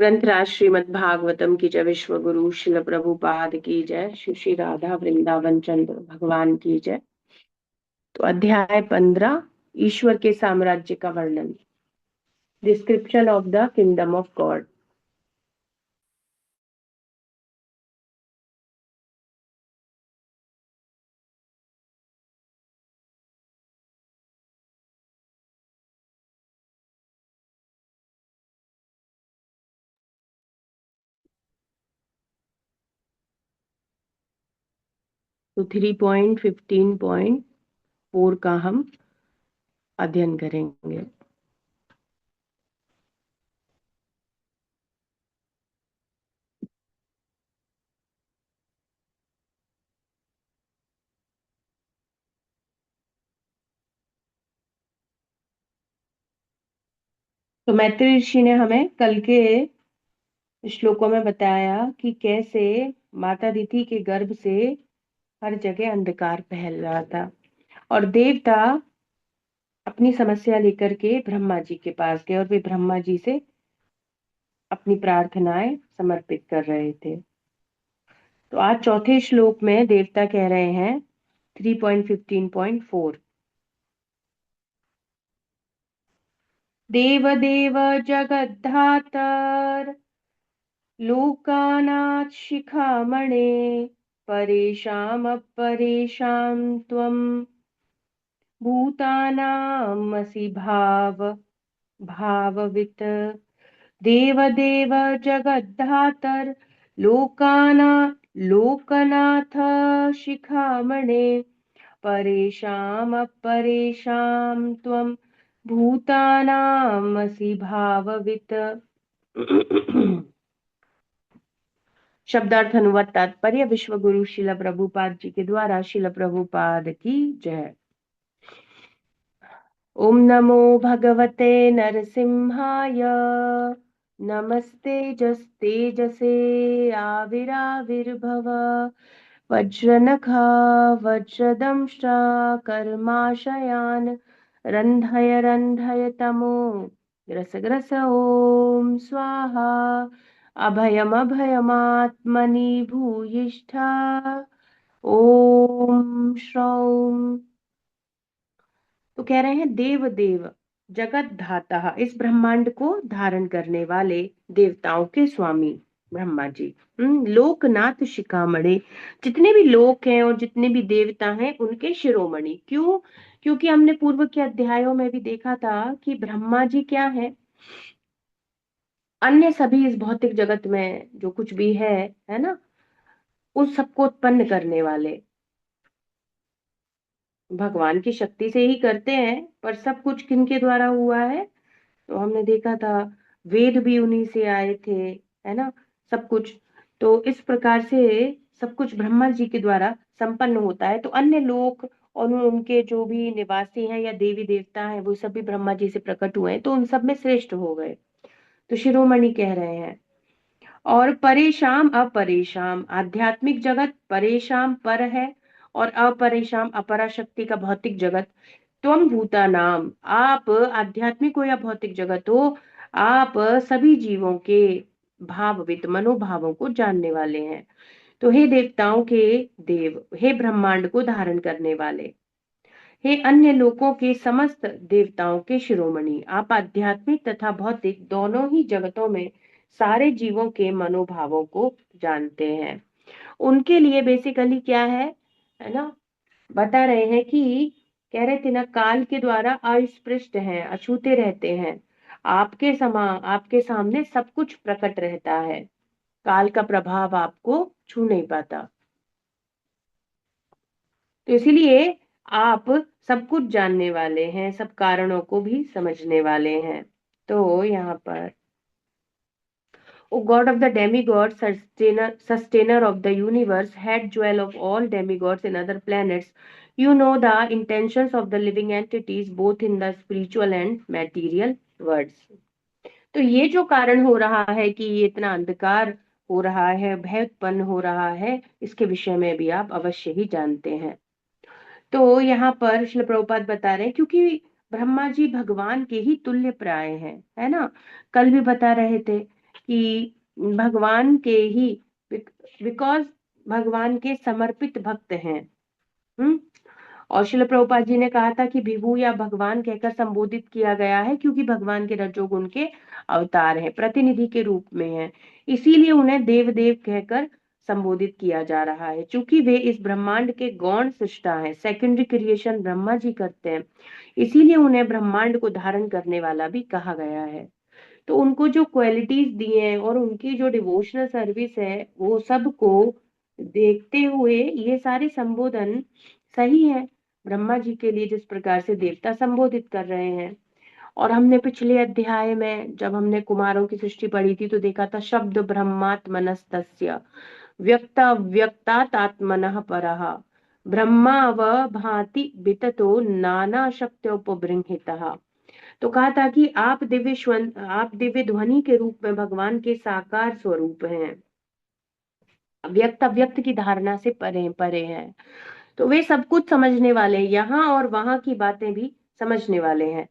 ग्रंथराज श्रीमद् भागवतम की जय। विश्व गुरु शिल प्रभुपाद की जय। श्री श्री राधा वृंदावन चंद्र भगवान की जय। तो अध्याय 15, ईश्वर के साम्राज्य का वर्णन। Description of the kingdom of God. तो 3.15.4 का हम अध्ययन करेंगे। तो मैत्री ऋषि ने हमें कल के श्लोकों में बताया कि कैसे माता दिति के गर्भ से हर जगह अंधकार फैल रहा था और देवता अपनी समस्या लेकर के ब्रह्मा जी के पास गए और वे ब्रह्मा जी से अपनी प्रार्थनाएं समर्पित कर रहे थे। तो आज चौथे श्लोक में देवता कह रहे हैं 3.15.4, देव देव जगद्धातर लोकानाथ शिखामणे परेशाम अपरेशाम त्वम भूतानामसि भाववित। देव देव जगद्धातर लोकनाथ शिखामणे परेशाम अपरेशाम त्वम भूतानामसि भाववित। शब्दार्थ अनुवाद तात्पर्य। विश्व गुरु शिल प्रभुपाद जी के द्वारा। शिल प्रभुपाद की जय। ओम नमो भगवते नरसिंहाय नमस्ते जस्तेजसे आविराविर्भव वज्रनखा वज्रदंष्ट्रा कर्माशयान् रन्धय रन्धय तमो ग्रस ग्रस ओम स्वाहा अभयमभयमात्मनि भूयिष्ठा ओम श्रौम। तो कह रहे हैं देव देव जगत धाता, इस ब्रह्मांड को धारण करने वाले देवताओं के स्वामी ब्रह्मा जी। लोकनाथ शिखामणि, जितने भी लोक हैं और जितने भी देवता हैं उनके शिरोमणि। क्यों? क्योंकि हमने पूर्व के अध्यायों में भी देखा था कि ब्रह्मा जी क्या है, अन्य सभी इस भौतिक जगत में जो कुछ भी है ना, उस सबको उत्पन्न करने वाले भगवान की शक्ति से ही करते हैं। पर सब कुछ किनके द्वारा हुआ है? तो हमने देखा था वेद भी उन्हीं से आए थे, है ना, सब कुछ। तो इस प्रकार से सब कुछ ब्रह्मा जी के द्वारा संपन्न होता है। तो अन्य लोक और उनके जो भी निवासी हैं या देवी देवता हैं वो सब भी ब्रह्मा जी से प्रकट हुए हैं, तो उन सब में श्रेष्ठ हो गए। तो शिरोमणि कह रहे हैं। और परेशान अपरेशान, आध्यात्मिक जगत परेशान पर है और अपरेशान अपरा शक्ति का भौतिक जगत। त्वम भूता नाम, आप आध्यात्मिक हो या भौतिक जगत हो, आप सभी जीवों के भाववित मनोभावों को जानने वाले हैं। तो हे देवताओं के देव, हे ब्रह्मांड को धारण करने वाले, हे अन्य लोकों के समस्त देवताओं के शिरोमणि, आप आध्यात्मिक तथा भौतिक दोनों ही जगतों में सारे जीवों के मनोभावों को जानते हैं। उनके लिए बेसिकली क्या है ना, बता रहे हैं कि कह रहे थे ना, काल के द्वारा अस्पृष्ट हैं, अछूते रहते हैं। आपके सामने सब कुछ प्रकट रहता है, काल का प्रभाव आपको छू नहीं पाता। तो इसीलिए आप सब कुछ जानने वाले हैं, सब कारणों को भी समझने वाले हैं। तो यहाँ पर O God of the demigods, sustainer of the universe, head jewel of all demigods and other planets, you know the intentions of the living entities both in the spiritual and material worlds. तो ये जो कारण हो रहा है कि ये इतना अंधकार हो रहा है, भय उत्पन्न हो रहा है, इसके विषय में भी आप अवश्य ही जानते हैं। तो यहाँ पर श्रील प्रभुपाद बता रहे हैं क्योंकि ब्रह्मा जी भगवान के ही तुल्य प्राय हैं, है ना। कल भी बता रहे थे कि भगवान के ही, बिकॉज भगवान के समर्पित भक्त हैं। और श्रील प्रभुपाद जी ने कहा था कि विभु या भगवान कहकर संबोधित किया गया है क्योंकि भगवान के रजोगुण के अवतार हैं, प्रतिनिधि के रूप में हैं, इसीलिए उन्हें देव देव कहकर संबोधित किया जा रहा है। चूंकि वे इस ब्रह्मांड के गौण सृष्टा हैं, सेकेंडरी क्रिएशन ब्रह्मा जी करते हैं, इसीलिए उन्हें ब्रह्मांड को धारण करने वाला भी कहा गया है। तो उनको जो क्वालिटीज दी हैं और उनकी जो डिवोशनल सर्विस है, वो सबको देखते हुए ये सारे संबोधन सही है। ब्रह्मा जी के लिए जिस प्रकार से देवता संबोधित कर रहे हैं। और हमने पिछले अध्याय में जब हमने कुमारों की सृष्टि पढ़ी थी तो देखा था शब्द ब्रह्मात्मनस्तस्य व्यक्त व्यक्तात्मनः परः ब्रह्मा व भाति विततो नाना शक्त्योपबृंहितः। तो कहा था कि आप आप दिव्य ध्वनि के रूप में भगवान के साकार स्वरूप हैं, व्यक्त अव्यक्त की धारणा से परे परे हैं। तो वे सब कुछ समझने वाले हैं, यहाँ और वहां की बातें भी समझने वाले हैं।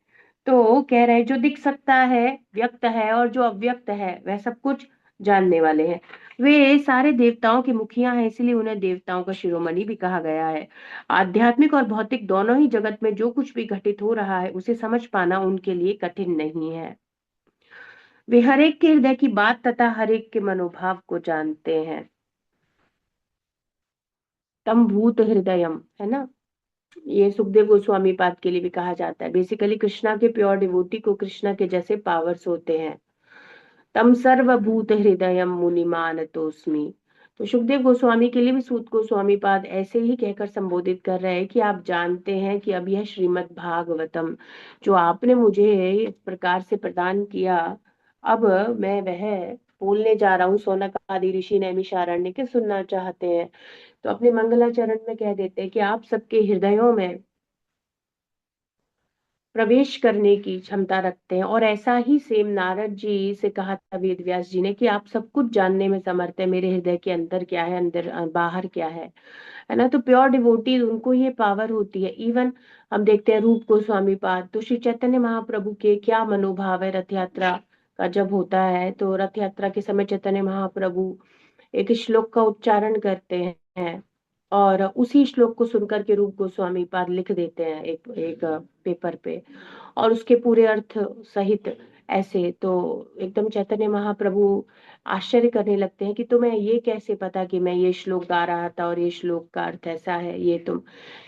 तो कह रहे हैं जो दिख सकता है व्यक्त है और जो अव्यक्त है वह सब कुछ जानने वाले हैं। वे सारे देवताओं के मुखिया हैं, इसलिए उन्हें देवताओं का शिरोमणि भी कहा गया है। आध्यात्मिक और भौतिक दोनों ही जगत में जो कुछ भी घटित हो रहा है उसे समझ पाना उनके लिए कठिन नहीं है। वे हर एक के हृदय की बात तथा हर एक के मनोभाव को जानते हैं। तम भूत हृदयम, है ना, ये सुखदेव गोस्वामी पाद के लिए भी कहा जाता है। बेसिकली कृष्णा के प्योर डिवोटी को कृष्णा के जैसे पावर्स होते हैं। तम सर्वभूत हृदयम मुनिमान तोस्मी। तो सुखदेव गोस्वामी के लिए भी सूत गोस्वामी पाद ऐसे ही कहकर संबोधित कर रहे हैं कि आप जानते हैं कि अब यह श्रीमद् भागवतम जो आपने मुझे इस प्रकार से प्रदान किया, अब मैं वह बोलने जा रहा हूँ। सौनक आदि ऋषि नैमिषारण्य के सुनना चाहते हैं, तो अपने मंगलाचरण में कह देते हैं कि आप सबके हृदयों में प्रवेश करने की क्षमता रखते हैं। और ऐसा ही सेम नारद जी से कहा था वेद व्यास जी ने कि आप सब कुछ जानने में समर्थ है, मेरे हृदय के अंदर क्या है, अंदर बाहर क्या है ना। तो प्योर डिवोटीज उनको ये पावर होती है। इवन हम देखते हैं रूप गोस्वामी पाद, तो श्री चैतन्य महाप्रभु के क्या मनोभाव है रथ यात्रा का जब होता है, तो रथ यात्रा के समय चैतन्य महाप्रभु एक श्लोक का उच्चारण करते हैं और उसी श्लोक को सुनकर के रूप गोस्वामी पाद लिख देते हैं एक एक पेपर पे, और उसके पूरे अर्थ सहित ऐसे। तो एकदम चैतन्य महाप्रभु आश्चर्य करने लगते हैं कि तुम्हें ये कैसे पता कि मैं ये श्लोक गा रहा था और ये श्लोक का अर्थ ऐसा है, ये तुम।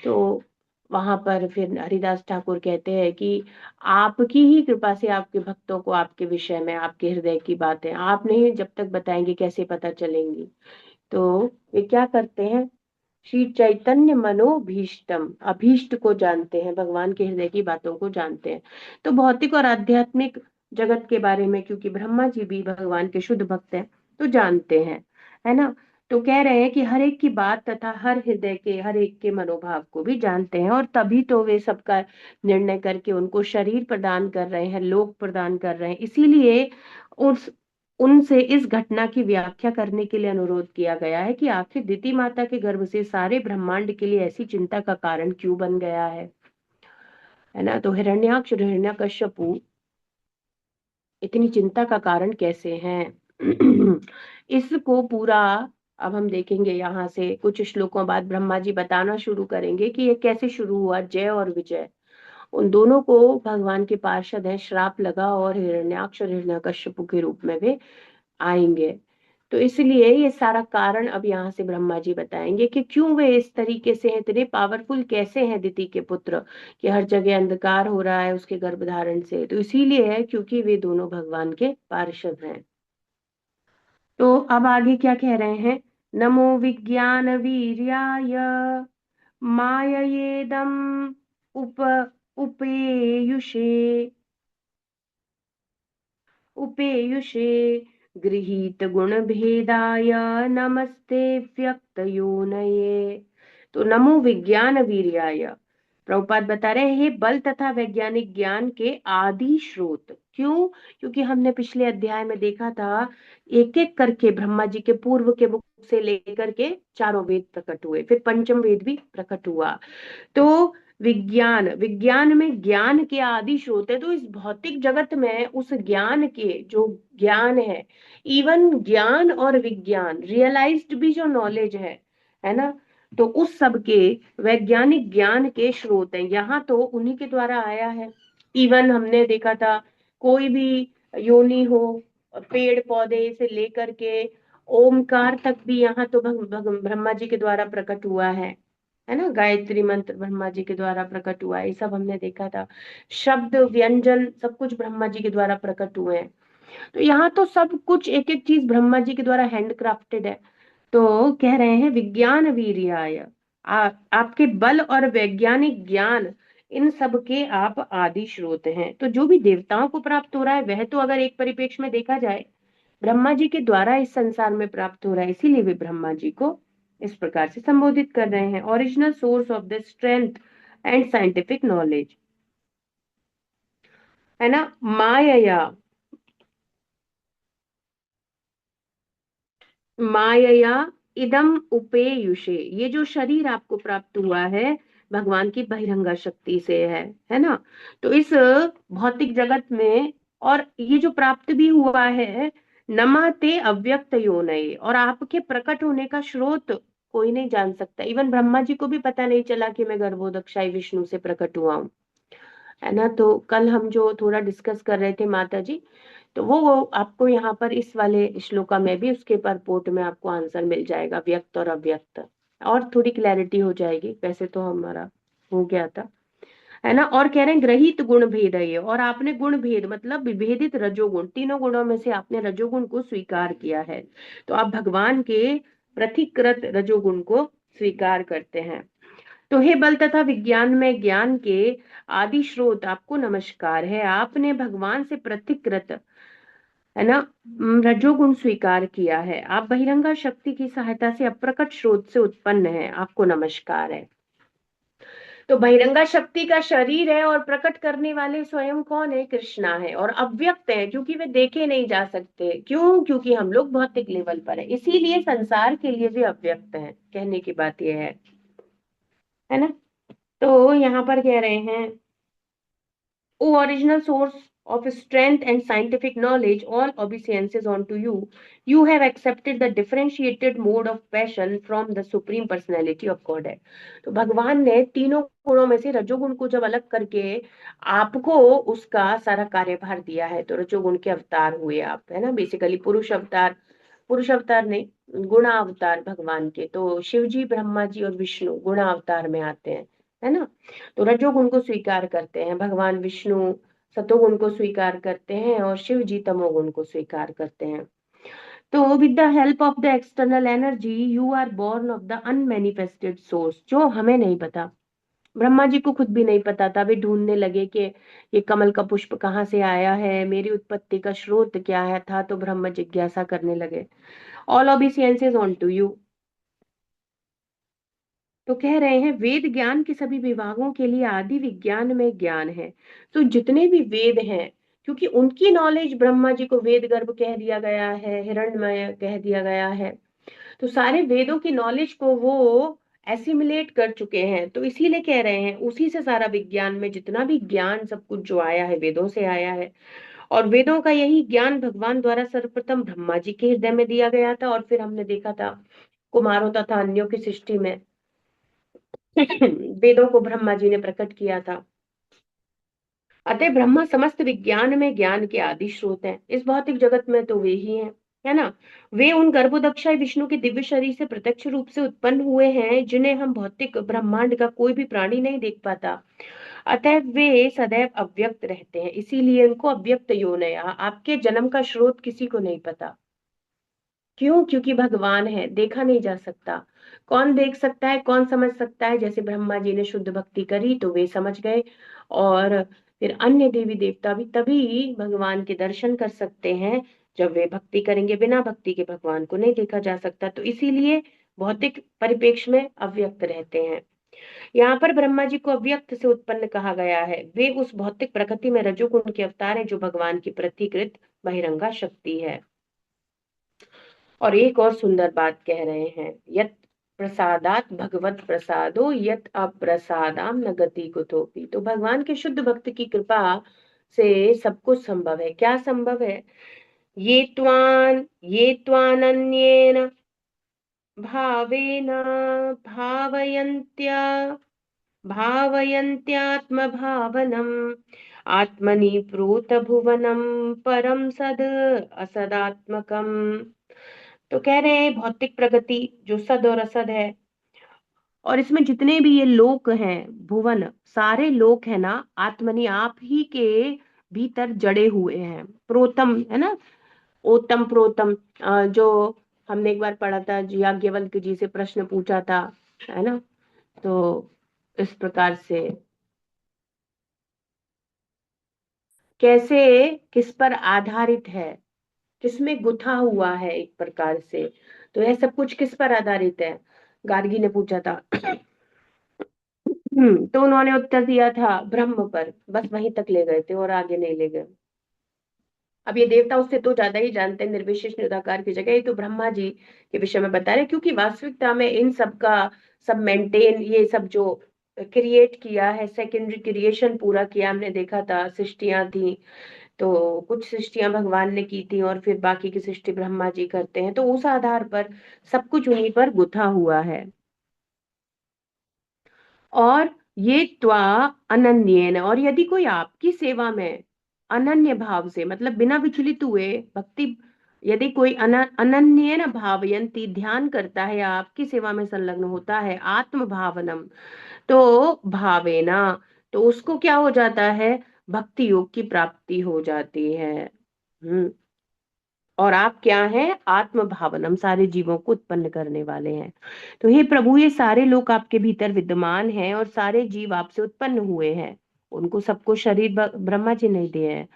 तो वहां पर फिर हरिदास ठाकुर कहते हैं कि आपकी ही कृपा से आपके भक्तों को आपके विषय में, आपके हृदय की बातें आप नहीं जब तक बताएंगे कैसे पता चलेंगी। तो वे क्या करते हैं, श्री चैतन्य मनोभीष्टम, अभीष्ट को जानते हैं, भगवान के हृदय की बातों को जानते हैं। तो भौतिक और आध्यात्मिक जगत के बारे में क्योंकि ब्रह्मा जी भी भगवान के शुद्ध भक्त हैं तो जानते हैं, है ना। तो कह रहे हैं कि हर एक की बात तथा हर हृदय के हर एक के मनोभाव को भी जानते हैं, और तभी तो वे सबका निर्णय करके उनको शरीर प्रदान कर रहे हैं, लोक प्रदान कर रहे हैं। इसीलिए उस उनसे इस घटना की व्याख्या करने के लिए अनुरोध किया गया है कि आखिर दिति माता के गर्भ से सारे ब्रह्मांड के लिए ऐसी चिंता का कारण क्यों बन गया है ना। तो हिरण्याक्ष और हिरण्यकश्यपु इतनी चिंता का कारण कैसे हैं इसको पूरा अब हम देखेंगे। यहाँ से कुछ श्लोकों बाद ब्रह्मा जी बताना शुरू करेंगे कि ये कैसे शुरू हुआ। जय और विजय उन दोनों को भगवान के पार्षद हैं, श्राप लगा और हिरण्याक्ष और हिरण्यकश्यपु के रूप में वे आएंगे। तो इसलिए ये सारा कारण अब यहाँ से ब्रह्मा जी बताएंगे कि क्यों वे इस तरीके से हैं, इतने पावरफुल कैसे हैं दिति के पुत्र, कि हर जगह अंधकार हो रहा है उसके गर्भधारण से। तो इसीलिए है क्योंकि वे दोनों भगवान के पार्षद हैं। तो अब आगे क्या कह रहे हैं, नमो विज्ञान वीर्याय माययेदम उप उपेयुषे उपेयुषे गृहीत गुण भेदाय नमस्ते व्यक्त योनये। तो नमो विज्ञान वीर्याय, प्रभुपाद बता रहे हैं बल तथा वैज्ञानिक ज्ञान के आदि स्रोत। क्यों? क्योंकि हमने पिछले अध्याय में देखा था एक एक करके ब्रह्मा जी के पूर्व के मुख से लेकर के चारों वेद प्रकट हुए, फिर पंचम वेद भी प्रकट हुआ। तो विज्ञान, विज्ञान में ज्ञान के आदि स्रोत है। तो इस भौतिक जगत में उस ज्ञान के जो ज्ञान है, इवन ज्ञान और विज्ञान रियलाइज्ड भी जो नॉलेज है ना, तो उस सब के वैज्ञानिक ज्ञान के स्रोत हैं, यहाँ तो उन्हीं के द्वारा आया है। इवन हमने देखा था कोई भी योनि हो, पेड़ पौधे से लेकर के ओमकार तक भी यहाँ तो ब्रह्मा जी के द्वारा प्रकट हुआ है ना। गायत्री मंत्र ब्रह्मा जी के द्वारा प्रकट हुआ है, ये सब हमने देखा था। शब्द व्यंजन सब कुछ ब्रह्मा जी के द्वारा प्रकट हुए हैं। तो यहाँ तो सब कुछ एक एक चीज ब्रह्मा जी के द्वारा हैंड क्राफ्टेड है। तो कह रहे हैं विज्ञान वीर्याय, आपके बल और वैज्ञानिक ज्ञान, इन सब के आप आदि स्रोत हैं। तो जो भी देवताओं को प्राप्त हो रहा है वह तो अगर एक परिप्रेक्ष्य में देखा जाए ब्रह्मा जी के द्वारा इस संसार में प्राप्त हो रहा है, इसीलिए वे ब्रह्मा जी को इस प्रकार से संबोधित कर रहे हैं, original source of the strength and scientific knowledge, है ना। माया, मायया इदम उपेयुषे, ये जो शरीर आपको प्राप्त हुआ है भगवान की बहिरंगा शक्ति से है ना। तो इस भौतिक जगत में, और ये जो प्राप्त भी हुआ है, नमाते अव्यक्त योनये, और आपके प्रकट होने का स्रोत कोई नहीं जान सकता। इवन ब्रह्मा जी को भी पता नहीं चला कि मैं गर्भोदक्षाई विष्णु से प्रकट हुआ हूँ, है ना। तो कल हम जो थोड़ा डिस्कस कर रहे थे माता जी, तो वो आपको यहाँ पर इस वाले श्लोका में भी उसके परपोट में आपको आंसर मिल जाएगा, व्यक्त और अव्यक्त, और थोड़ी क्लैरिटी हो जाएगी। वैसे तो हमारा हो गया था, है ना। और कह रहे हैं ग्रहित गुण भेद है ये, और आपने गुण भेद मतलब विभेदित रजोगुण, तीनों गुणों में से आपने रजोगुण को स्वीकार किया है। तो आप भगवान के प्रतिकृत रजोगुण को स्वीकार करते हैं। तो हे बल तथा विज्ञान में ज्ञान के आदि स्रोत, आपको नमस्कार है। आपने भगवान से प्रतिकृत, है ना, रजोगुण स्वीकार किया है। आप बहिरंगा शक्ति की सहायता से अप्रकट स्रोत से उत्पन्न है, आपको नमस्कार है। तो बहिरंगा शक्ति का शरीर है, और प्रकट करने वाले स्वयं कौन है? कृष्णा है। और अव्यक्त है क्योंकि वे देखे नहीं जा सकते। क्यों? क्योंकि हम लोग भौतिक लेवल पर है, इसीलिए संसार के लिए भी अव्यक्त है। कहने की बात यह है ना। तो यहाँ पर कह रहे हैं, O original source of strength and scientific knowledge, all obeisances unto you. You have accepted the differentiated mode of passion from the supreme personality of Godhead. तो भगवान ने तीनों गुणों में से रजोगुण को जब अलग करके आपको उसका सारा कार्यभार दिया है, तो रजोगुण के अवतार हुए आप, है ना। बेसिकली पुरुष अवतार, पुरुष अवतार नहीं, गुणा अवतार भगवान के। तो शिव जी, ब्रह्मा जी और विष्णु गुणा अवतार में आते हैं, है ना। तो रजोगुण को स्वीकार करते हैं, भगवान विष्णु सतोगुण को स्वीकार करते हैं, और शिव जी तमोगुण को स्वीकार करते हैं। तो with the help of the external energy you are born of the unmanifested source, जो हमें नहीं पता, ब्रह्मा जी को खुद भी नहीं पता था। वे ढूंढने लगे कि ये कमल का पुष्प कहाँ से आया है, मेरी उत्पत्ति का स्रोत क्या है था। तो ब्रह्म जिज्ञासा करने लगे। All obeisances unto you. तो कह रहे हैं वेद ज्ञान के सभी विभागों के लिए आदि विज्ञान में ज्ञान है। तो जितने भी वेद हैं, क्योंकि उनकी नॉलेज, ब्रह्मा जी को वेद गर्भ कह दिया गया है, हिरण्मय कह दिया गया है, तो सारे वेदों की नॉलेज को वो एसिमिलेट कर चुके हैं। तो इसीलिए कह रहे हैं उसी से सारा विज्ञान में जितना भी ज्ञान सब कुछ जो आया है वेदों से आया है। और वेदों का यही ज्ञान भगवान द्वारा सर्वप्रथम ब्रह्मा जी के हृदय में दिया गया था, और फिर हमने देखा था कुमारों तथा अन्यों की सृष्टि में वेदों को ब्रह्मा जी ने प्रकट किया था। अतः ब्रह्मा समस्त विज्ञान में ज्ञान के आदि स्रोत हैं। इस भौतिक जगत में तो वे ही हैं, है ना। वे उन गर्भोदक्षाय विष्णु के दिव्य शरीर से प्रत्यक्ष रूप से उत्पन्न हुए हैं, जिन्हें हम भौतिक ब्रह्मांड का कोई भी प्राणी नहीं देख पाता। अतः वे सदैव अव्यक्त रहते हैं, इसीलिए उनको अव्यक्त योनया, आपके जन्म का स्रोत किसी को नहीं पता। क्यों? क्योंकि भगवान है, देखा नहीं जा सकता। कौन देख सकता है, कौन समझ सकता है? जैसे ब्रह्मा जी ने शुद्ध भक्ति करी तो वे समझ गए, और फिर अन्य देवी देवता भी तभी भगवान के दर्शन कर सकते हैं जब वे भक्ति करेंगे। बिना भक्ति के भगवान को नहीं देखा जा सकता। तो इसीलिए भौतिक परिप्रेक्ष्य में अव्यक्त रहते हैं। यहाँ पर ब्रह्मा जी को अव्यक्त से उत्पन्न कहा गया है। वे उस भौतिक प्रकृति में रजोगुण के अवतार हैं, जो भगवान की प्रतिकृत बहिरंगा शक्ति है। और एक और सुंदर बात कह रहे हैं, यत प्रसादात भगवत प्रसादो यत अप्रसादाम न गति कुतोपि। तो भगवान के शुद्ध भक्त की कृपा से सब कुछ संभव है। क्या संभव है? ये त्वानन्येन भावेन भावयन्त्या भावयन्त्यात्मभावनम् आत्मनि प्रोत भुवनम परम सद असदात्मकम। तो कह रहे हैं भौतिक प्रगति जो सद और असद है, और इसमें जितने भी ये लोक हैं, भुवन, सारे लोक है ना, आत्मनि आप ही के भीतर जड़े हुए हैं। प्रोतम है ना, ओतम प्रोतम, जो हमने एक बार पढ़ा था, याज्ञवल्क्य जी से प्रश्न पूछा था, है ना। तो इस प्रकार से कैसे, किस पर आधारित है, किसमें गुथा हुआ है एक प्रकार से, तो यह सब कुछ किस पर आधारित है, गार्गी ने पूछा था। तो उन्होंने उत्तर दिया था ब्रह्म पर, बस वहीं तक ले गए थे और आगे नहीं ले गए। अब ये देवता उससे तो ज्यादा ही जानते हैं, निर्विशेष निराकार की जगह ये तो ब्रह्मा जी के विषय में बता रहे हैं, क्योंकि वास्तविकता में इन सब का सब मेंटेन, ये सब जो क्रिएट किया है, सेकेंडरी क्रिएशन पूरा किया, हमने देखा था सृष्टियां थी, तो कुछ सृष्टियां भगवान ने की थी और फिर बाकी की सृष्टि ब्रह्मा जी करते हैं, तो उस आधार पर सब कुछ उन्हीं पर गुथा हुआ है। और ये त्वा अनन्येन, और यदि कोई आपकी सेवा में अनन्य भाव से, मतलब बिना विचलित हुए भक्ति, यदि कोई अनन्येन भावयंती, ध्यान करता है, आपकी सेवा में संलग्न होता है, आत्म भावनम, तो भावेना, तो उसको क्या हो जाता है, भक्ति योग की प्राप्ति हो जाती है। और आप क्या हैं, आत्म भावनम, सारे जीवों को उत्पन्न करने वाले हैं। तो हे प्रभु, ये सारे लोग आपके भीतर विद्यमान हैं और सारे जीव आपसे उत्पन्न हुए हैं, उनको सबको शरीर ब्रह्मा जी नहीं दिए हैं।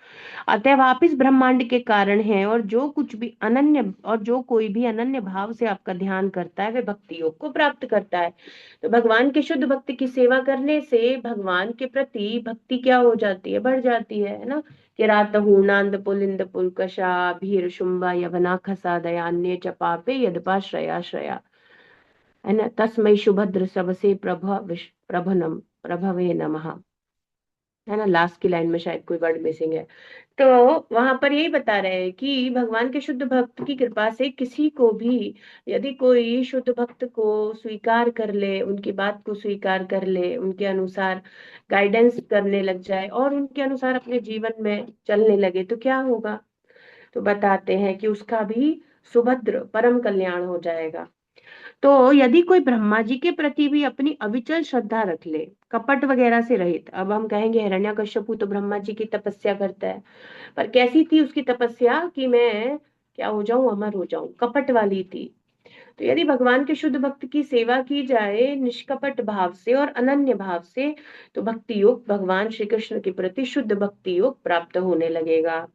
अतएव आप इस ब्रह्मांड के कारण हैं, और जो कुछ भी अनन्य, और जो कोई भी अनन्य भाव से आपका ध्यान करता है, वह भक्ति योग को प्राप्त करता है। तो भगवान के शुद्ध भक्त की सेवा करने से भगवान के प्रति भक्ति क्या हो जाती है, बढ़ जाती है ना। किरात हूर्णांद पुलिंद पुलकशा भीर शुंभा यवना खसा दयान्य च पापे यदपाश्रया श्रया, है ना, तस्मै सुभद्र सबसे प्रभनम प्रभवे नमः, है ना, लास्ट की लाइन में शायद कोई वर्ड मिसिंग है। तो वहां पर यही बता रहे हैं कि भगवान के शुद्ध भक्त की कृपा से किसी को भी, यदि कोई शुद्ध भक्त को स्वीकार कर ले, उनकी बात को स्वीकार कर ले, उनके अनुसार गाइडेंस करने लग जाए और उनके अनुसार अपने जीवन में चलने लगे, तो क्या होगा, तो बताते हैं कि उसका भी सुभद्र परम कल्याण हो जाएगा। तो यदि कोई ब्रह्मा जी के प्रति भी अपनी अविचल श्रद्धा रख ले, कपट वगैरह से रहित, अब हम कहेंगे हिरण्यकश्यपु तो ब्रह्मा जी की तपस्या करता है, पर कैसी थी उसकी तपस्या, कि मैं क्या हो जाऊं, अमर हो जाऊं, कपट वाली थी। तो यदि भगवान के शुद्ध भक्त की सेवा की जाए निष्कपट भाव से और अनन्य भाव से, तो भक्ति योग, भगवान श्री कृष्ण के प्रति शुद्ध भक्ति योग प्राप्त होने लगेगा।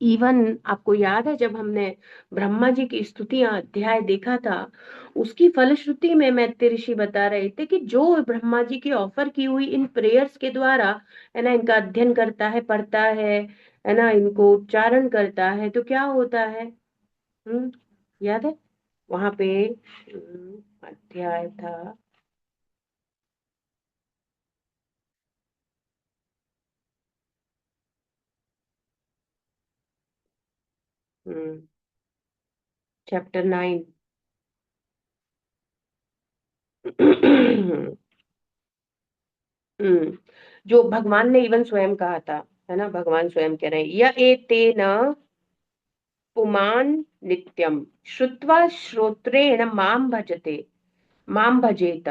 इवन आपको याद है जब हमने ब्रह्मा जी की स्तुतियां अध्याय देखा था, उसकी फलश्रुति में मैत्रेय ऋषि बता रहे थे कि जो ब्रह्मा जी की ऑफर की हुई इन प्रेयर्स के द्वारा, है ना, इनका अध्ययन करता है, पढ़ता है ना, इनको उच्चारण करता है, तो क्या होता है। याद है वहां पे अध्याय था, चैप्टर 9। हम्म जो भगवान ने इवन स्वयं कहा था, है ना, भगवान स्वयं कह रहे हैं, य एतेन पुमान् नित्यं श्रुत्वा श्रोत्रेण मां भजेत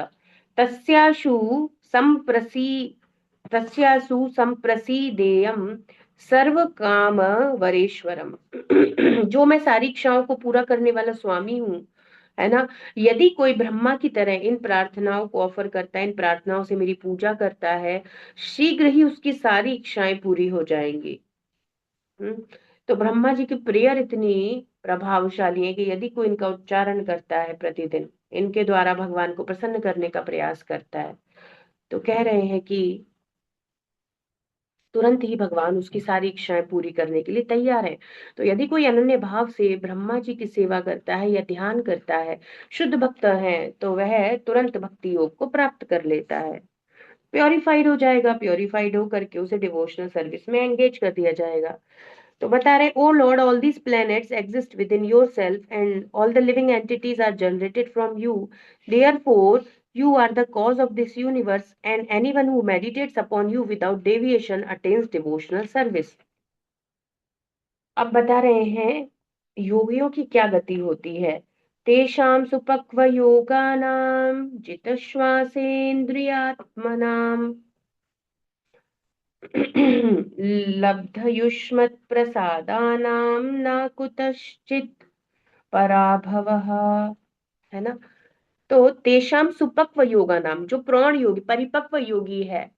तस्याशु संप्रसी तस्यासु संप्रसीदेयं सर्व काम वरेश्वरम। जो मैं सारी इच्छाओं को पूरा करने वाला स्वामी हूँ, है ना, यदि कोई ब्रह्मा की तरह इन प्रार्थनाओं को ऑफर करता है, इन प्रार्थनाओं से मेरी पूजा करता है, शीघ्र ही उसकी सारी इच्छाएं पूरी हो जाएंगी। हम्म तो ब्रह्मा जी की प्रेयर इतनी प्रभावशाली है कि यदि कोई इनका उच्चारण करता है प्रतिदिन, इनके द्वारा भगवान को प्रसन्न करने का प्रयास करता है, तो कह रहे हैं कि तुरंत ही भगवान उसकी सारी इच्छाएं पूरी करने के लिए तैयार है। तो यदि कोई अनन्य भाव से ब्रह्मा जी की सेवा करता है या ध्यान करता है, शुद्ध भक्त है, तो वह तुरंत भक्ति योग को प्राप्त कर लेता है, प्योरीफाइड हो जाएगा। प्योरीफाइड हो करके उसे डिवोशनल सर्विस में एंगेज कर दिया जाएगा। तो बता रहे, O lord, all these planets exist within yourself and all the living entities are generated from you, therefore you are the cause of this universe and anyone who meditates upon you without deviation attains devotional service। अब बता रहे हैं योगियों की क्या गति होती है। तेषां सुपक्व योगानां जितश्वासेन्द्रियात्मनां लब्धयुष्मत्प्रसादानां न कुतश्चित् पराभवः, है ना। तो तेषाम सुपक्व योगा नाम, जो प्रौढ़ योगी परिपक्व योगी है,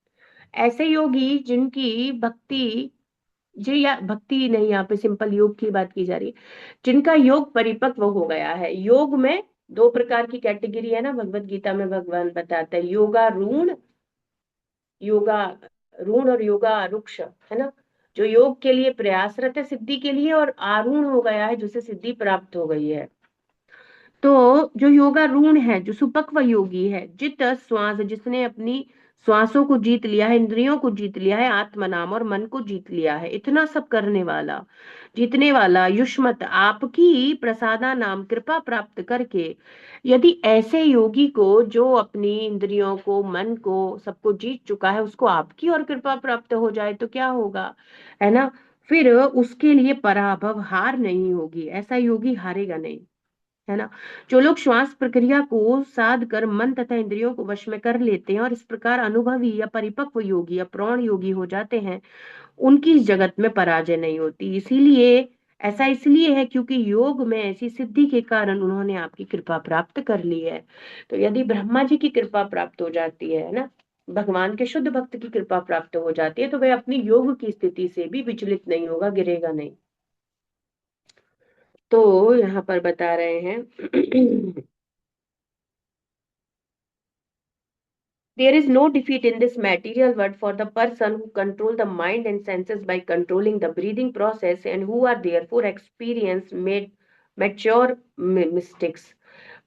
ऐसे योगी जिनकी भक्ति, जी या भक्ति नहीं, यहाँ पे सिंपल योग की बात की जा रही है, जिनका योग परिपक्व हो गया है। योग में दो प्रकार की कैटेगरी है ना, भगवत गीता में भगवान बताते हैं, योगा रूढ़, योगा रूढ़ और योगा रुक्ष, है ना। जो योग के लिए प्रयासरत है सिद्धि के लिए, और आरूढ़ हो गया है जिसे सिद्धि प्राप्त हो गई है। तो जो योगारूढ़ है, जो सुपक्व योगी है, जित श्वास, जिसने अपनी श्वासों को जीत लिया है, इंद्रियों को जीत लिया है, आत्मा नाम और मन को जीत लिया है, इतना सब करने वाला, जीतने वाला, युष्मत आपकी प्रसादा नाम कृपा प्राप्त करके, यदि ऐसे योगी को जो अपनी इंद्रियों को, मन को, सबको जीत चुका है, उसको आपकी और कृपा प्राप्त हो जाए तो क्या होगा, है ना। फिर उसके लिए पराभव, हार नहीं होगी, ऐसा योगी हारेगा नहीं, है ना। जो लोग श्वास प्रक्रिया को साध कर मन तथा इंद्रियों को वश में कर लेते हैं और इस प्रकार अनुभवी या परिपक्व योगी या प्रौढ़ योगी हो जाते हैं, उनकी इस जगत में पराजय नहीं होती। इसीलिए ऐसा इसलिए है क्योंकि योग में ऐसी सिद्धि के कारण उन्होंने आपकी कृपा प्राप्त कर ली है। तो यदि ब्रह्मा जी की कृपा प्राप्त हो जाती है ना, भगवान के शुद्ध भक्त की कृपा प्राप्त हो जाती है, तो वह अपनी योग की स्थिति से भी विचलित नहीं होगा, गिरेगा नहीं। तो यहाँ पर बता रहे हैं there is no defeat in this material world for the person who control the mind and senses by controlling the breathing process and who are therefore experience made mature mistakes।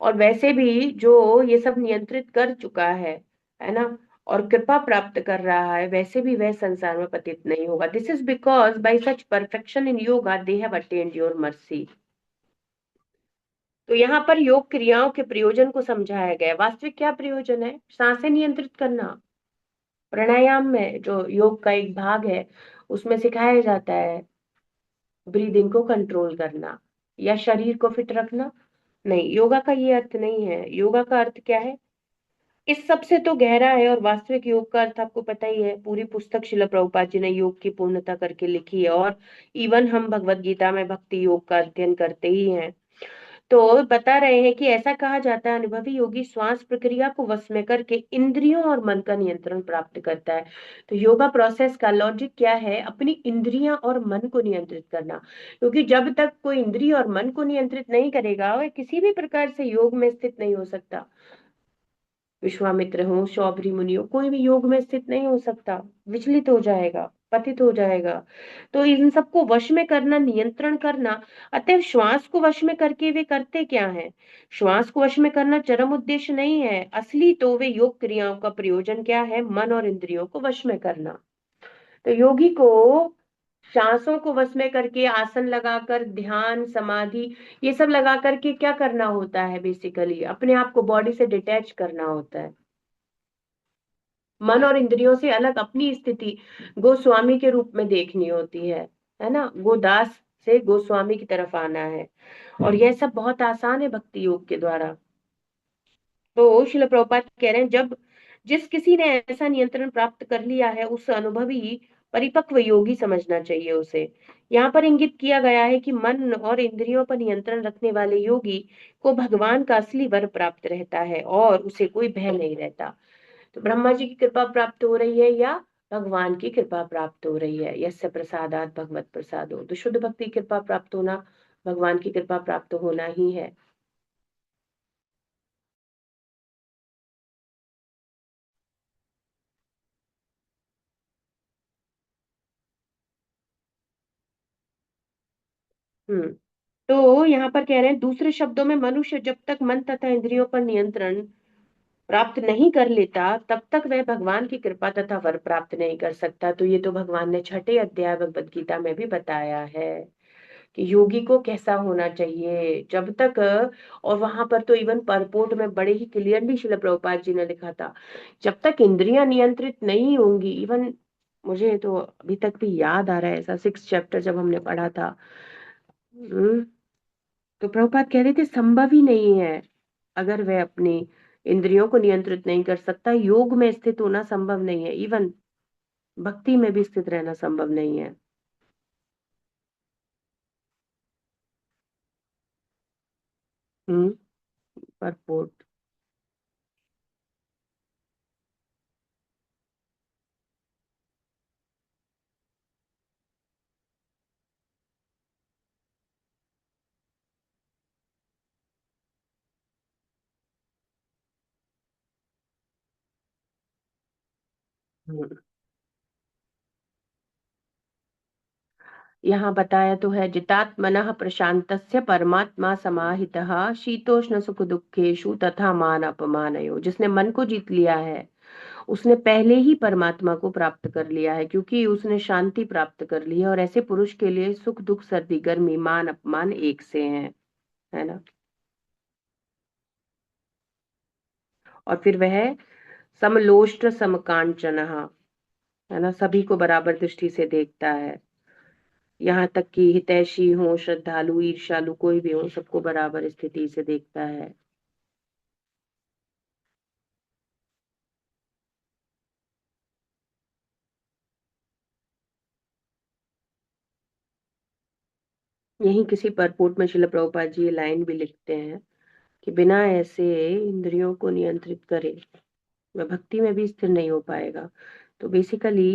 और वैसे भी जो ये सब नियंत्रित कर चुका है ना, और कृपा प्राप्त कर रहा है, वैसे भी वह संसार में पतित नहीं होगा। This is because by such perfection in yoga they have attend your mercy. तो यहाँ पर योग क्रियाओं के प्रयोजन को समझाया गया है। वास्तविक क्या प्रयोजन है? सांसें नियंत्रित करना। प्राणायाम में जो योग का एक भाग है, उसमें सिखाया जाता है ब्रीदिंग को कंट्रोल करना या शरीर को फिट रखना। नहीं, योगा का ये अर्थ नहीं है। योगा का अर्थ क्या है? इस सबसे तो गहरा है, और वास्तविक योग का अर्थ आपको पता ही है। पूरी पुस्तक शिला प्रभुपाद जी ने योग की पूर्णता करके लिखी है, और इवन हम भगवत गीता में भक्ति योग का अध्ययन करते ही हैं। तो बता रहे हैं कि ऐसा कहा जाता है, अनुभवी योगी श्वास प्रक्रिया को वश में करके इंद्रियों और मन का नियंत्रण प्राप्त करता है। तो योगा प्रोसेस का लॉजिक क्या है? अपनी इंद्रियां और मन को नियंत्रित करना, क्योंकि जब तक कोई इंद्रिय और मन को नियंत्रित नहीं करेगा, वह किसी भी प्रकार से योग में स्थित नहीं हो सकता। विश्वामित्र हो, शौबरी मुनि हो, कोई भी योग में स्थित नहीं हो सकता, विचलित हो जाएगा, पतित हो जाएगा। तो इन सबको वश में करना, नियंत्रण करना। अतः श्वास को वश में करके वे करते क्या है? श्वास को वश में करना चरम उद्देश्य नहीं है, असली तो वे योग क्रियाओं का प्रयोजन क्या है? मन और इंद्रियों को वश में करना। तो योगी को सांसों को वश में करके आसन लगाकर, ध्यान समाधि ये सब लगा करके क्या करना होता है? बेसिकली अपने आप को बॉडी से डिटैच करना होता है, मन और इंद्रियों से अलग अपनी स्थिति गोस्वामी के रूप में देखनी होती है ना। गोदास से गोस्वामी की तरफ आना है, और यह सब बहुत आसान है भक्ति योग के द्वारा। तो शिल प्रभुपाद कह रहे हैं, जब जिस किसी ने ऐसा नियंत्रण प्राप्त कर लिया है, उस अनुभवी परिपक्व योगी समझना चाहिए उसे। यहाँ पर इंगित किया गया है कि मन और इंद्रियों पर नियंत्रण रखने वाले योगी को भगवान का असली वर प्राप्त रहता है और उसे कोई भय नहीं रहता। तो ब्रह्मा जी की कृपा प्राप्त हो रही है या भगवान की कृपा प्राप्त हो रही है? यस्य प्रसादात भगवत प्रसादो। तो शुद्ध भक्ति की कृपा प्राप्त होना, भगवान की कृपा प्राप्त होना ही है। हम्म तो यहाँ पर कह रहे हैं, दूसरे शब्दों में मनुष्य जब तक मन तथा इंद्रियों पर नियंत्रण प्राप्त नहीं कर लेता, तब तक वह भगवान की कृपा तथा वर प्राप्त नहीं कर सकता। तो ये तो भगवान ने छठे अध्याय भगवत गीता में भी बताया है कि योगी को कैसा होना चाहिए जब तक। और वहां पर तो इवन परपोर्ट में बड़े ही क्लियरली शिल प्रभुपाद जी ने लिखा था, जब तक इंद्रियां नियंत्रित नहीं होंगी। इवन मुझे तो अभी तक भी याद आ रहा है ऐसा 6 चैप्टर जब हमने पढ़ा था। हम्म, तो प्रभुपाद कह रहे थे संभव ही नहीं है, अगर वह अपनी इंद्रियों को नियंत्रित नहीं कर सकता, योग में स्थित होना संभव नहीं है, इवन भक्ति में भी स्थित रहना संभव नहीं है। हम्म परपोर्ट। हम्म यहाँ बताया तो है, जितात्मनः प्रशांतस्य परमात्मा समाहितः शीतोष्ण सुख दुखेषु तथा मान अपमानयो। जिसने मन को जीत लिया है, उसने पहले ही परमात्मा को प्राप्त कर लिया है, क्योंकि उसने शांति प्राप्त कर ली है। और ऐसे पुरुष के लिए सुख दुख सर्दी गर्मी मान अपमान एक से हैं, है ना। और फिर वह समलोष्ट समकांचनः, है ना, सभी को बराबर दृष्टि से देखता है। यहाँ तक कि हितैषी हो, श्रद्धालु, ईर्ष्यालु, कोई भी हो, सबको बराबर स्थिति से देखता है। यही किसी परपोर्ट में शिल प्रभुपाद जी ये लाइन भी लिखते हैं कि बिना ऐसे इंद्रियों को नियंत्रित करे वह भक्ति में भी स्थिर नहीं हो पाएगा। तो बेसिकली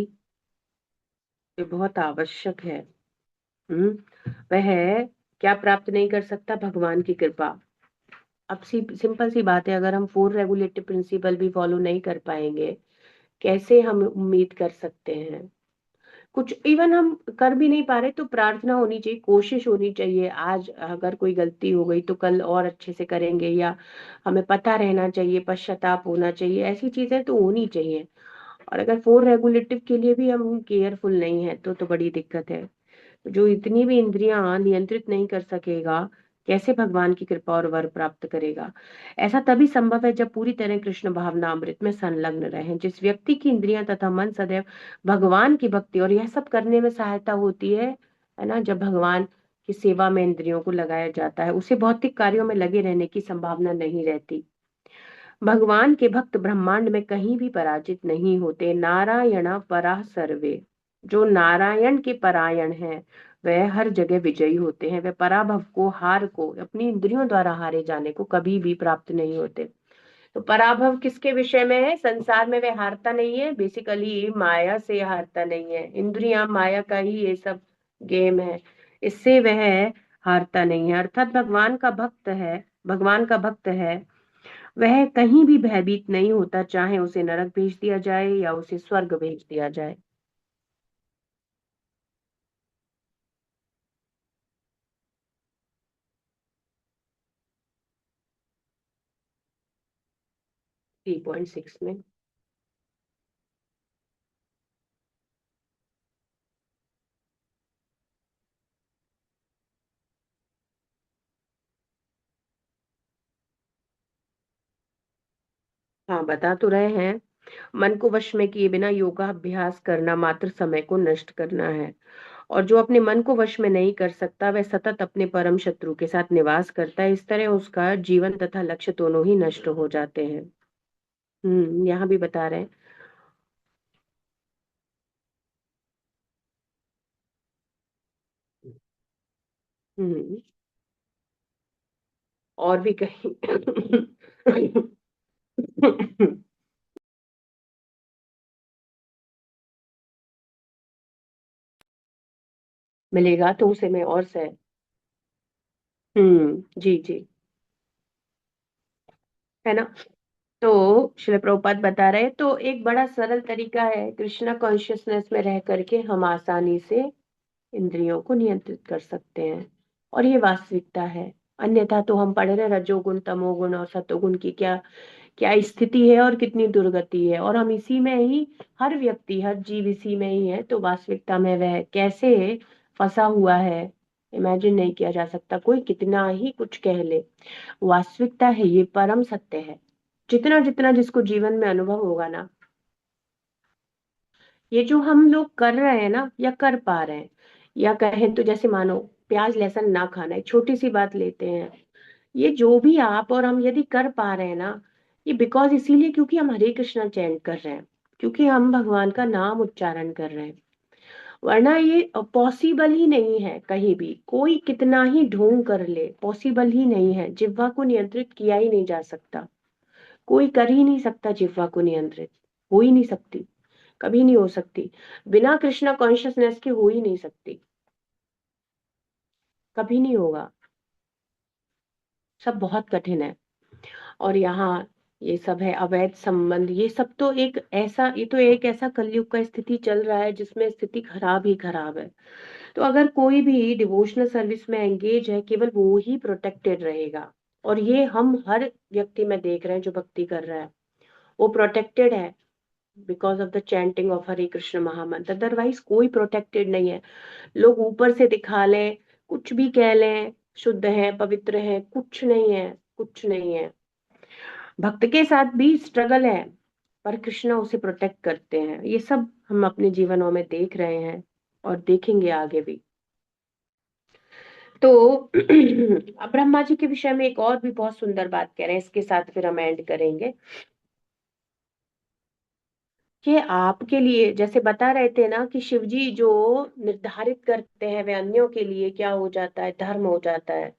ये बहुत आवश्यक है। वह क्या प्राप्त नहीं कर सकता? भगवान की कृपा। अब सिंपल सी बात है, अगर हम फोर रेगुलेटिव प्रिंसिपल भी फॉलो नहीं कर पाएंगे, कैसे हम उम्मीद कर सकते हैं कुछ? इवन हम कर भी नहीं पा रहे तो प्रार्थना होनी चाहिए, कोशिश होनी चाहिए। आज अगर कोई गलती हो गई तो कल और अच्छे से करेंगे, या हमें पता रहना चाहिए, पश्चाताप होना चाहिए, ऐसी चीजें तो होनी चाहिए। और अगर फोर रेगुलेटिव के लिए भी हम केयरफुल नहीं है तो बड़ी दिक्कत है। जो इतनी भी इंद्रियां नियंत्रित नहीं कर सकेगा, कैसे भगवान की कृपा और वर प्राप्त करेगा? ऐसा तभी संभव है जब पूरी तरह कृष्ण भावनामृत में संलग्न रहे। जिस व्यक्ति की इंद्रियां तथा मन सदैव भगवान की भक्ति, और यह सब करने में सहायता होती है ना, जब भगवान की सेवा में इंद्रियों को लगाया जाता है, उसे भौतिक कार्यों में लगे रहने की संभावना नहीं रहती। भगवान के भक्त ब्रह्मांड में कहीं भी पराजित नहीं होते। नारायण परा सर्वे, जो नारायण के परायण हैं, वह हर जगह विजयी होते हैं। वे पराभव को, हार को, अपनी इंद्रियों द्वारा हारे जाने को कभी भी प्राप्त नहीं होते। तो पराभव किसके विषय में है? संसार में वह हारता नहीं है, बेसिकली माया से हारता नहीं है। इंद्रियां माया का ही ये सब गेम है, इससे वह हारता नहीं है। अर्थात भगवान का भक्त है, वह कहीं भी भयभीत नहीं होता, चाहे उसे नरक भेज दिया जाए या उसे स्वर्ग भेज दिया जाए। 3.6 में। हाँ, बता तो रहे हैं, मन को वश में किए बिना योगाभ्यास करना मात्र समय को नष्ट करना है। और जो अपने मन को वश में नहीं कर सकता, वह सतत अपने परम शत्रु के साथ निवास करता है। इस तरह उसका जीवन तथा लक्ष्य दोनों ही नष्ट हो जाते हैं। यहाँ भी बता रहे हैं। हम्म और भी कहीं मिलेगा तो उसे मैं और से। जी जी, है ना। तो श्रील प्रभुपाद बता रहे हैं, तो एक बड़ा सरल तरीका है, कृष्णा कॉन्शियसनेस में रह करके हम आसानी से इंद्रियों को नियंत्रित कर सकते हैं। और ये वास्तविकता है। अन्यथा तो हम पढ़ रहे हैं रजोगुण, तमोगुण और सतोगुण की क्या क्या स्थिति है और कितनी दुर्गति है, और हम इसी में ही, हर व्यक्ति हर जीव इसी में ही है। तो वास्तविकता में वह कैसे फंसा हुआ है, इमेजिन नहीं किया जा सकता। कोई कितना ही कुछ कह ले, वास्तविकता है, ये परम सत्य है। जितना जितना जिसको जीवन में अनुभव होगा ना, ये जो हम लोग कर रहे हैं ना या कर पा रहे हैं, या कहें तो जैसे मानो प्याज लहसुन ना खाना, एक छोटी सी बात लेते हैं, ये जो भी आप और हम यदि कर पा रहे हैं ना, ये बिकॉज इसीलिए क्योंकि हम हरे कृष्णा चैंट कर रहे हैं, क्योंकि हम भगवान का नाम उच्चारण कर रहे हैं। वरना ये पॉसिबल ही नहीं है, कहीं भी कोई कितना ही ढोंग कर ले, पॉसिबल ही नहीं है। जिह्वा को नियंत्रित किया ही नहीं जा सकता, कोई कर ही नहीं सकता जिह्वा को नियंत्रित, हो ही नहीं सकती, कभी नहीं हो सकती, बिना कृष्णा कॉन्शियसनेस के हो ही नहीं सकती, कभी नहीं होगा। सब बहुत कठिन है। और यहाँ ये सब है अवैध संबंध, ये सब तो एक ऐसा, ये तो एक ऐसा कलयुग का स्थिति चल रहा है जिसमें स्थिति खराब ही खराब है। तो अगर कोई भी डिवोशनल सर्विस में एंगेज है, केवल वो ही प्रोटेक्टेड रहेगा। और ये हम हर व्यक्ति में देख रहे हैं जो भक्ति कर रहा है, वो प्रोटेक्टेड है because of the chanting of Hare Krishna महामंत्र। अदरवाइज कोई प्रोटेक्टेड नहीं है। लोग ऊपर से दिखा लें, कुछ भी कह लें, शुद्ध है पवित्र है, कुछ नहीं है, कुछ नहीं है। भक्त के साथ भी स्ट्रगल है, पर कृष्णा उसे प्रोटेक्ट करते हैं। ये सब हम अपने जीवनों में देख रहे हैं और देखेंगे आगे भी। तो अब ब्रह्मा जी के विषय में एक और भी बहुत सुंदर बात कह रहे हैं, इसके साथ फिर हम एंड करेंगे। कि आपके लिए जैसे बता रहे थे ना कि शिव जी जो निर्धारित करते हैं वे अन्यों के लिए क्या हो जाता है, धर्म हो जाता है।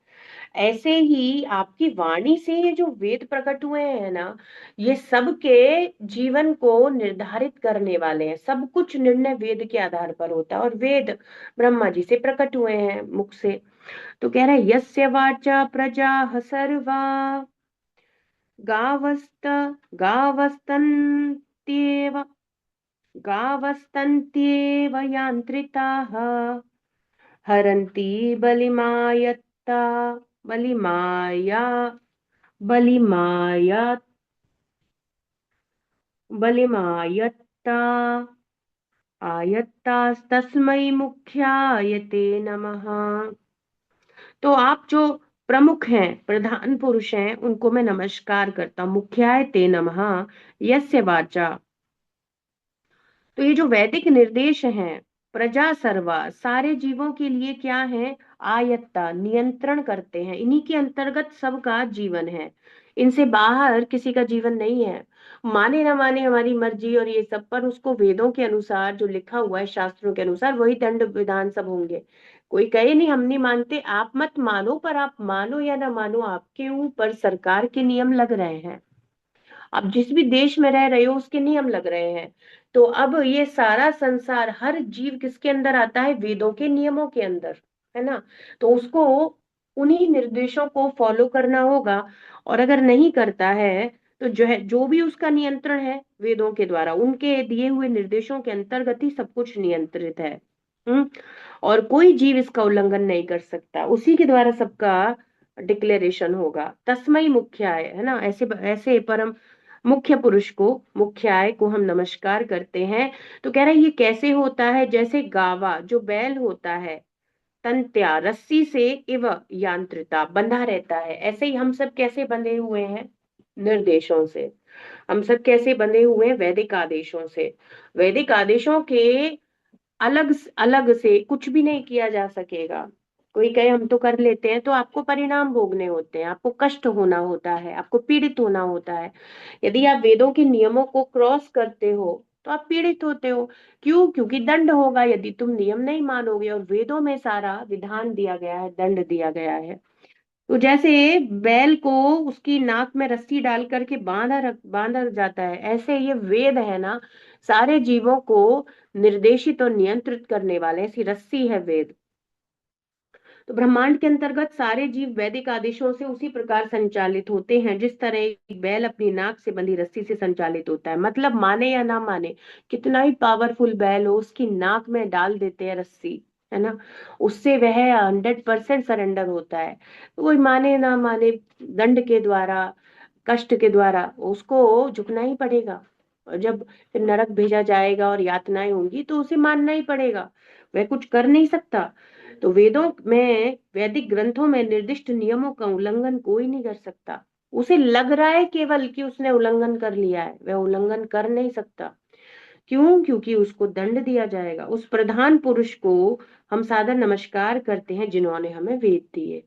ऐसे ही आपकी वाणी से ये जो वेद प्रकट हुए हैं ना, ये सबके जीवन को निर्धारित करने वाले हैं। सब कुछ निर्णय वेद के आधार पर होता है, और वेद ब्रह्मा जी से प्रकट हुए हैं मुख से। तो कह रहे हैं यस्य वाचा प्रजा सर्वा गावस्त गावस्तन्त्येव गावस्तन्त्येव यान्त्रिताः हरन्ति बलिमायत्ता बलिमाया बलिमाया बलिमायत्ता आयत्तास्तस्मै मुख्याय ते नमः। तो आप जो प्रमुख हैं, प्रधान पुरुष हैं, उनको मैं नमस्कार करता हूँ। मुख्याय ते नमः यस्य वाचा। तो ये जो वैदिक निर्देश हैं, प्रजा सर्वा, सारे जीवों के लिए क्या है, आयत्ता, नियंत्रण करते हैं। इन्हीं के अंतर्गत सबका जीवन है, इनसे बाहर किसी का जीवन नहीं है। माने ना माने हमारी मर्जी और ये सब, पर उसको वेदों के अनुसार जो लिखा हुआ है, शास्त्रों के अनुसार वही दंड विधान सब होंगे। कोई कहे नहीं हम नहीं मानते, आप मत मानो, पर आप मानो या ना मानो, आपके ऊपर सरकार के नियम लग रहे हैं। आप जिस भी देश में रह रहे हो उसके नियम लग रहे हैं। तो अब ये सारा संसार, हर जीव किसके अंदर आता है, वेदों के नियमों के अंदर, है ना। तो उसको उन्हीं निर्देशों को फॉलो करना होगा। और अगर नहीं करता है तो जो है, जो भी उसका नियंत्रण है वेदों के द्वारा, उनके दिए हुए निर्देशों के अंतर्गत ही सब कुछ नियंत्रित है। हम्म। और कोई जीव इसका उल्लंघन नहीं कर सकता, उसी के द्वारा सबका डिक्लेरेशन होगा। तस्मय मुख्याय, है ना, ऐसे ऐसे परम मुख्य पुरुष को, मुख्याय को हम नमस्कार करते हैं। तो कह रहा है ये कैसे होता है, जैसे गावा जो बैल होता है, तंत्या रस्सी से, इव यांत्रिता बंधा रहता है, ऐसे ही हम सब कैसे बंधे हुए हैं, निर्देशों से। हम सब कैसे बंधे हुए हैं, वैदिक आदेशों से। वैदिक आदेशों के अलग अलग से कुछ भी नहीं किया जा सकेगा। कोई कहे हम तो कर लेते हैं, तो आपको परिणाम भोगने होते हैं, आपको कष्ट होना होता है, आपको पीड़ित होना होता है। यदि आप वेदों के नियमों को क्रॉस करते हो तो आप पीड़ित होते हो। क्यों? क्योंकि दंड होगा यदि तुम नियम नहीं मानोगे, और वेदों में सारा विधान दिया गया है, दंड दिया गया है। तो जैसे बैल को उसकी नाक में रस्सी डाल करके बांधा जाता है, ऐसे ये वेद है ना, सारे जीवों को निर्देशित और नियंत्रित करने वाले, ऐसी रस्सी है वेद। तो ब्रह्मांड के अंतर्गत सारे जीव वैदिक आदेशों से उसी प्रकार संचालित होते हैं, जिस तरह एक बैल अपनी नाक से बंधी रस्सी से संचालित होता है। मतलब माने या ना माने, कितना ही पावरफुल बैल हो, उसकी नाक में डाल देते हैं रस्सी, है ना, उससे वह 100% सरेंडर होता है। तो कोई माने ना माने, दंड के द्वारा, कष्ट के द्वारा उसको झुकना ही पड़ेगा। और जब फिर नरक भेजा जाएगा और यातनाएं होंगी तो उसे मानना ही पड़ेगा, वह कुछ कर नहीं सकता। तो वेदों में, वैदिक ग्रंथों में निर्दिष्ट नियमों का उल्लंघन कोई नहीं कर सकता। उसे लग रहा है केवल कि उसने उल्लंघन कर लिया है, वह उल्लंघन कर नहीं सकता। क्यों? क्योंकि उसको दंड दिया जाएगा। उस प्रधान पुरुष को हम सादर नमस्कार करते हैं जिन्होंने हमें वेद दिए।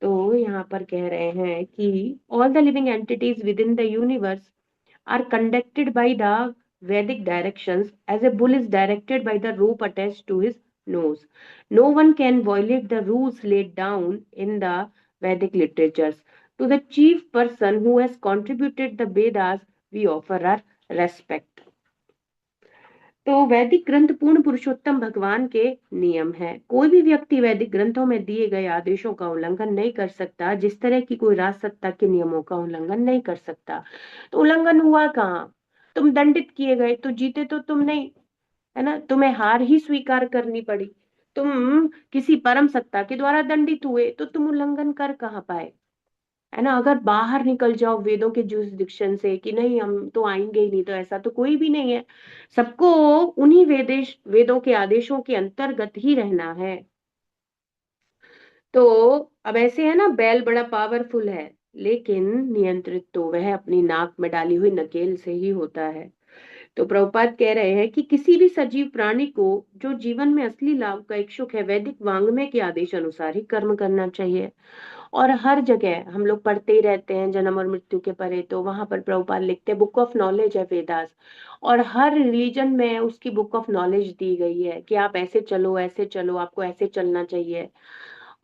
तो यहाँ पर कह रहे हैं कि all the living entities with in the universe are conducted by the Vedic directions as a bull is directed by the rope attached to his nose. No one can violate the rules laid down in the Vedic literatures. To the chief person who has contributed the Vedas, we offer our respect. तो वैदिक ग्रंथ पूर्ण पुरुषोत्तम भगवान के नियम है। कोई भी व्यक्ति वैदिक ग्रंथों में दिए गए आदेशों का उल्लंघन नहीं कर सकता, जिस तरह की कोई राजसत्ता के नियमों का उल्लंघन नहीं कर सकता। तो उल्लंघन हुआ कहाँ? तुम दंडित किए गए, तो जीते तो तुम नहीं, है ना, तुम्हें हार ही स्वीकार करनी पड़ी। तुम किसी परम सत्ता के द्वारा दंडित हुए तो तुम उल्लंघन कर कहाँ पाए, है ना। अगर बाहर निकल जाओ वेदों के जुरिस्डिक्शन से कि नहीं हम तो आएंगे ही नहीं, तो ऐसा तो कोई भी नहीं है। सबको उन्हीं वेदों के आदेशों के अंतर्गत ही रहना है। तो अब ऐसे है ना, बैल बड़ा पावरफुल है, लेकिन नियंत्रित तो वह अपनी नाक में डाली हुई नकेल से ही होता है। तो प्रभुपाद कह रहे हैं कि किसी भी सजीव प्राणी को जो जीवन में असली लाभ का इच्छुक है, वैदिक वांग्मय के आदेश अनुसार ही कर्म करना चाहिए। और हर जगह हम लोग पढ़ते ही रहते हैं जन्म और मृत्यु के परे, तो वहां पर प्रभुपाद लिखते हैं बुक ऑफ नॉलेज है वेदास। और हर रिलीजन में उसकी बुक ऑफ नॉलेज दी गई है कि आप ऐसे चलो, ऐसे चलो, आपको ऐसे चलना चाहिए।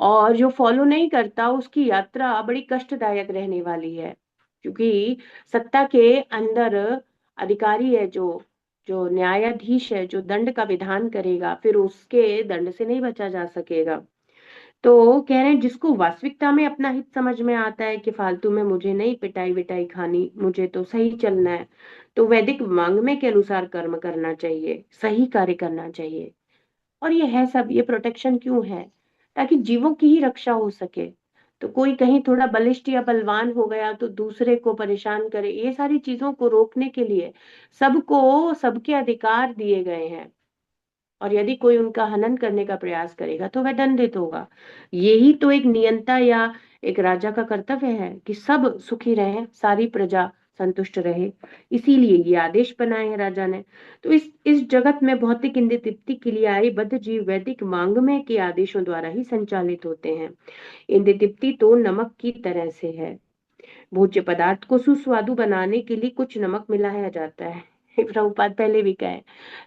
और जो फॉलो नहीं करता उसकी यात्रा बड़ी कष्टदायक रहने वाली है, क्योंकि सत्ता के अंदर अधिकारी है, जो जो न्यायाधीश है, जो दंड का विधान करेगा, फिर उसके दंड से नहीं बचा जा सकेगा। तो कह रहे हैं जिसको वास्तविकता में अपना हित समझ में आता है कि फालतू में मुझे नहीं पिटाई विटाई खानी, मुझे तो सही चलना है, तो वैदिक वांग्मय के अनुसार कर्म करना चाहिए, सही कार्य करना चाहिए। और ये है सब, ये प्रोटेक्शन क्यों है? ताकि जीवों की ही रक्षा हो सके। तो कोई कहीं थोड़ा बलिष्ठ या बलवान हो गया तो दूसरे को परेशान करे, ये सारी चीजों को रोकने के लिए सबको सबके अधिकार दिए गए हैं। और यदि कोई उनका हनन करने का प्रयास करेगा तो वह दंडित होगा। यही तो एक नियंता या एक राजा का कर्तव्य है कि सब सुखी रहें, सारी प्रजा संतुष्ट रहे। इसीलिए ये आदेश बनाए हैं राजा ने। तो इस जगत में भौतिक इंद्रिय तृप्ति के लिए आए बद्ध जीव वैदिक वांग्मय के आदेशों द्वारा ही संचालित होते हैं। इंद्रिय तृप्ति तो नमक की तरह से है। भोज्य पदार्थ को सुस्वादु बनाने के लिए कुछ नमक मिलाया जाता है। प्रभुपाद पहले भी कहे,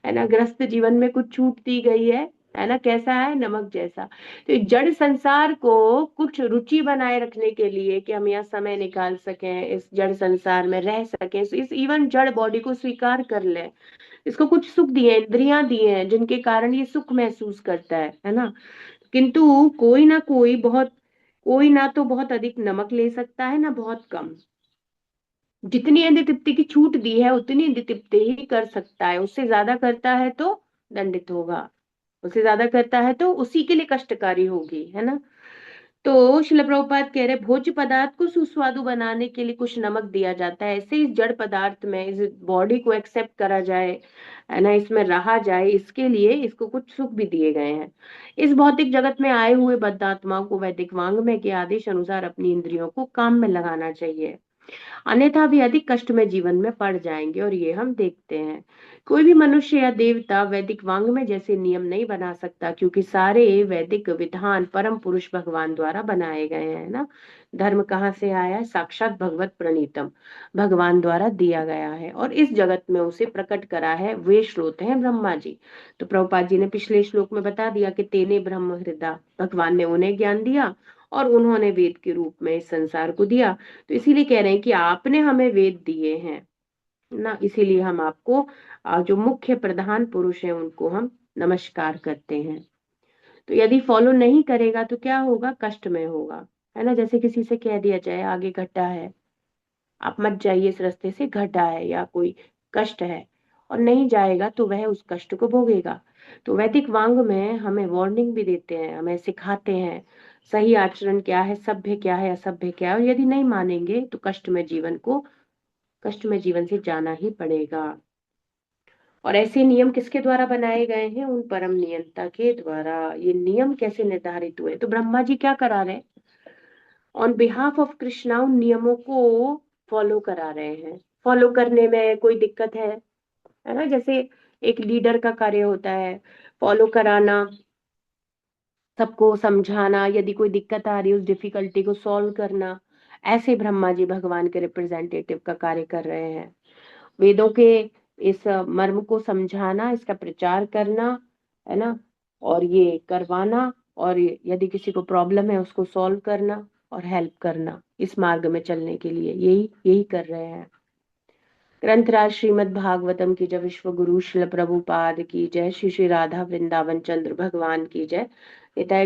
है ना, ग्रस्त जीवन में कुछ छूट दी गई है ना, कैसा है, नमक जैसा। तो इस जड़ संसार को कुछ रुचि बनाए रखने के लिए कि हम यहाँ समय निकाल सकें, इस जड़ संसार में रह सकें, इस इवन जड़ बॉडी को स्वीकार कर ले, इसको कुछ सुख दिए, इंद्रियां दिए हैं जिनके कारण ये सुख महसूस करता है ना। किंतु कोई ना तो बहुत अधिक नमक ले सकता है ना बहुत कम। जितनी यदि तृप्ति की छूट दी है उतनी यदि तृप्ति ही कर सकता है, उससे ज्यादा करता है तो दंडित होगा, उससे ज्यादा करता है तो उसी के लिए कष्टकारी होगी, है ना। तो शिल प्रभुपाद कह रहे भोज्य पदार्थ को सुस्वादु बनाने के लिए कुछ नमक दिया जाता है, ऐसे इस जड़ पदार्थ में इस बॉडी को एक्सेप्ट करा जाए, है ना, इसमें रहा जाए, इसके लिए इसको कुछ सुख भी दिए गए हैं। इस भौतिक जगत में आए हुए बद्ध आत्माओं को वैदिक वांग्मय के आदेश अनुसार अपनी इंद्रियों को काम में लगाना चाहिए, अन्यथा भी अधिक कष्ट में जीवन में पड़ जाएंगे। और ये हम देखते हैं, कोई भी मनुष्य या देवता वैदिक वांग्मय जैसे नियम नहीं बना सकता, क्योंकि सारे वैदिक विधान परम पुरुष भगवान द्वारा बनाए गए हैं ना। धर्म कहाँ से आया है? साक्षात भगवत प्रणीतम, भगवान द्वारा दिया गया है, और इस जगत में उसे प्रकट करा है, वे स्रोत हैं ब्रह्मा जी। तो प्रभुपाद जी ने पिछले श्लोक में बता दिया कि तेने ब्रह्म हृदय, भगवान ने उन्हें ज्ञान दिया और उन्होंने वेद के रूप में इस संसार को दिया। तो इसीलिए कह रहे हैं कि आपने हमें वेद दिए हैं ना, इसीलिए हम आपको जो मुख्य प्रधान पुरुष हैं उनको हम नमस्कार करते हैं। तो यदि फॉलो नहीं करेगा तो क्या होगा? कष्ट में होगा, है ना। जैसे किसी से कह दिया जाए आगे गड्ढा है, आप मत जाइए इस रास्ते से, गड्ढा है या कोई कष्ट है, और नहीं जाएगा तो वह उस कष्ट को भोगेगा। तो वैदिक वांग में हमें वार्निंग भी देते हैं, हमें सिखाते हैं सही आचरण क्या है, सभ्य क्या है, असभ्य क्या है, और यदि नहीं मानेंगे तो कष्ट में जीवन से जाना ही पड़ेगा। और ऐसे नियम किसके द्वारा बनाए गए हैं? उन परम नियंता के द्वारा। ये नियम कैसे निर्धारित हुए? तो ब्रह्मा जी क्या करा रहे हैं? ऑन बिहाफ ऑफ कृष्णा उन नियमों को फॉलो करा रहे हैं। फॉलो करने में कोई दिक्कत है ना? जैसे एक लीडर का कार्य होता है फॉलो कराना, सबको समझाना, यदि कोई दिक्कत आ रही है उस डिफिकल्टी को सॉल्व करना। ऐसे ब्रह्मा जी भगवान के रिप्रेजेंटेटिव का कार्य कर रहे हैं। वेदों के इस मर्म को समझाना, इसका प्रचार करना, है ना, और ये करवाना, और यदि किसी को प्रॉब्लम है उसको सॉल्व करना और हेल्प करना इस मार्ग में चलने के लिए, यही यही कर रहे हैं। ग्रंथराज श्रीमद् भागवतम की जय, विश्व गुरु शिल प्रभुपाद की जय, श्री श्री राधा वृंदावन चंद्र भगवान की जय। निताय